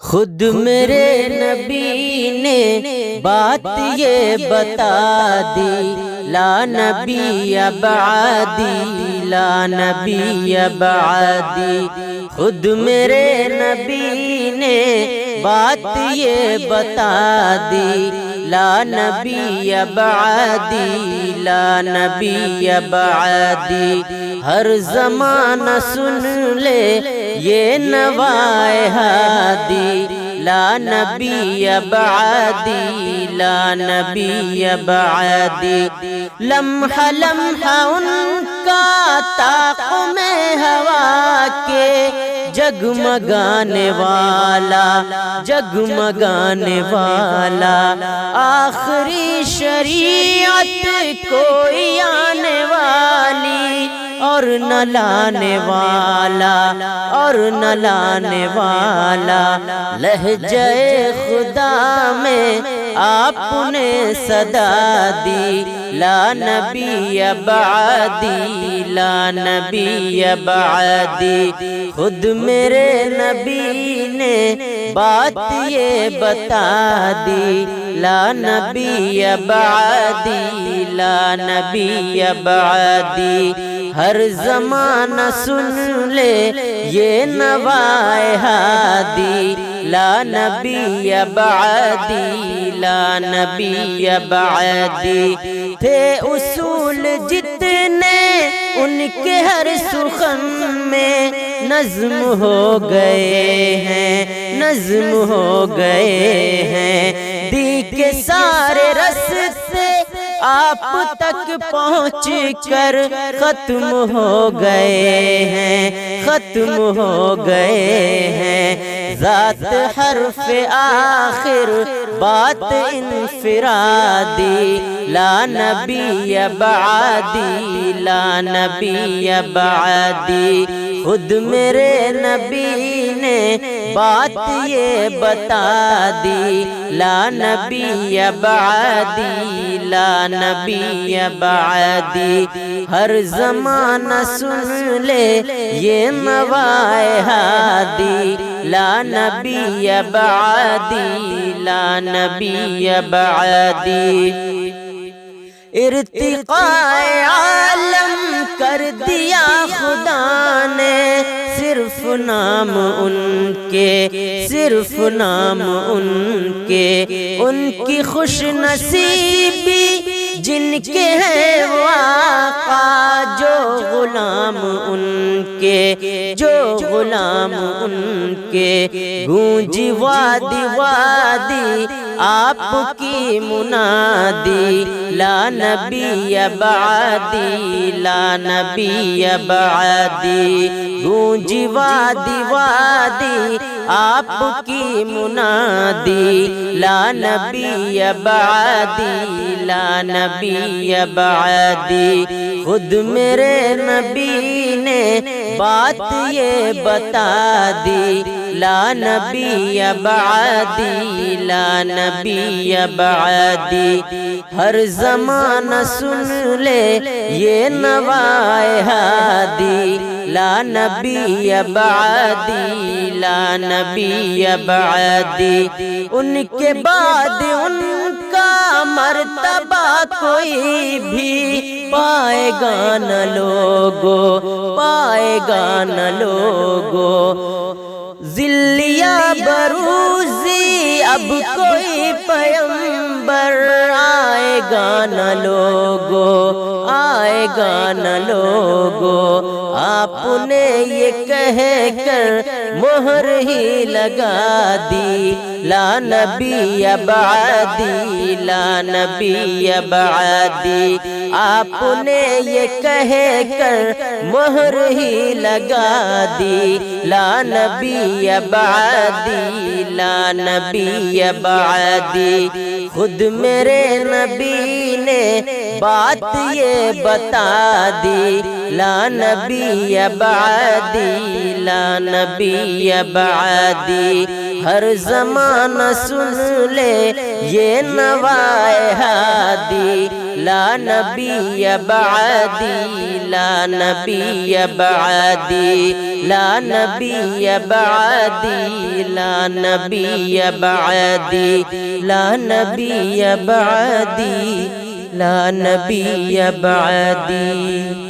خود میرے نبی نے بات یہ بتا دی، لا نبی بعدی، لا نبی بعدی۔ خود میرے نبی نے بات یہ بتا دی، لا نبی بعدی، لا نبی بعدی۔ ہر زمانہ سن لے یہ نوائے ہادی، لا نبی بعدی، لا نبی بعدی۔ لمحہ لمحہ ان کا طاق میں ہوا کے جگمگانے والا، جگمگانے والا۔ آخری شریعت کوئی آنے والی اور نہ لانے والا، اور نہ لانے والا۔ لہجہ خدا میں آپ نے صدا دی، لا نبی بعدی، لا نبی بعدی۔ خود میرے نبی نے بات یہ بتا دی، لا نبی بعدی، لا نبی بعدی۔ ہر زمانہ سن لے یہ نوائے ہادی، لا نبی بعدی، لا نبی بعدی۔ تھے اصول جتنے ان کے ہر سخن میں نظم ہو گئے ہیں، نظم ہو گئے ہیں۔ دی کے سارے رستے آپ تک پہنچ کر ختم ہو گئے ہیں، ختم ہو گئے ہیں۔ ذات حرف آخر بات انفرادی، لا نبی بعدی، لا نبی بعدی۔ خود میرے نبی نے بات یہ بتا دی، لا نبی بعدی، لا نبی بعدی۔ ہر زمانہ سن لے یہ نوائے ہادی، لا نبی بعدی، لا نبی بعدی۔ ارتقاء عالم کر دیا خدا نے، صرف نام ان کے، صرف نام ان کے۔ ان کی خوش نصیبی جن کے ہیں وہ آقا، جو غلام ان کے، جو غلام ان کے۔ گونجی وادی وادی آپ کی منادی، لا نبی بعدی، لا نبی بعدی۔ گونجی وادی وادی آپ کی منادی، لا نبی بعدی، لا نبی بعدی۔ خود میرے نبی نے بات یہ بتا دی، لا نبی بعدی، لا نبی بعدی۔ ہر زمانہ سن لے یہ نوائے ہادی، لا نبی بعدی، لا نبی بعدی۔ ان کے بعد ان کا مرتبہ کوئی بھی پائے گا نہ لوگو، پائے گا نہ لوگو۔ ذلیہ بروزی اب کوئی پیغمبر آئے گا نہ لوگو، آئے گا نہ لوگو۔ آپ نے یہ کہہ کر مہر ہی لگا دی، لا نبی بعدی، لا نبی بعدی۔ آپ نے یہ کہہ کر مہر ہی لگا دی، لا نبی بعدی، لا نبی بعدی۔ خود میرے نبی نے بات یہ بتا دی، لا نبی بعدی، لا نبی بعدی۔ ہر زمانہ سن لے یہ نوائے ہادی، لا نبی بعدی لا نبی بعدی لا نبی بعدی لا نبی بعدی لا نبی بعدی لا نبی بعدی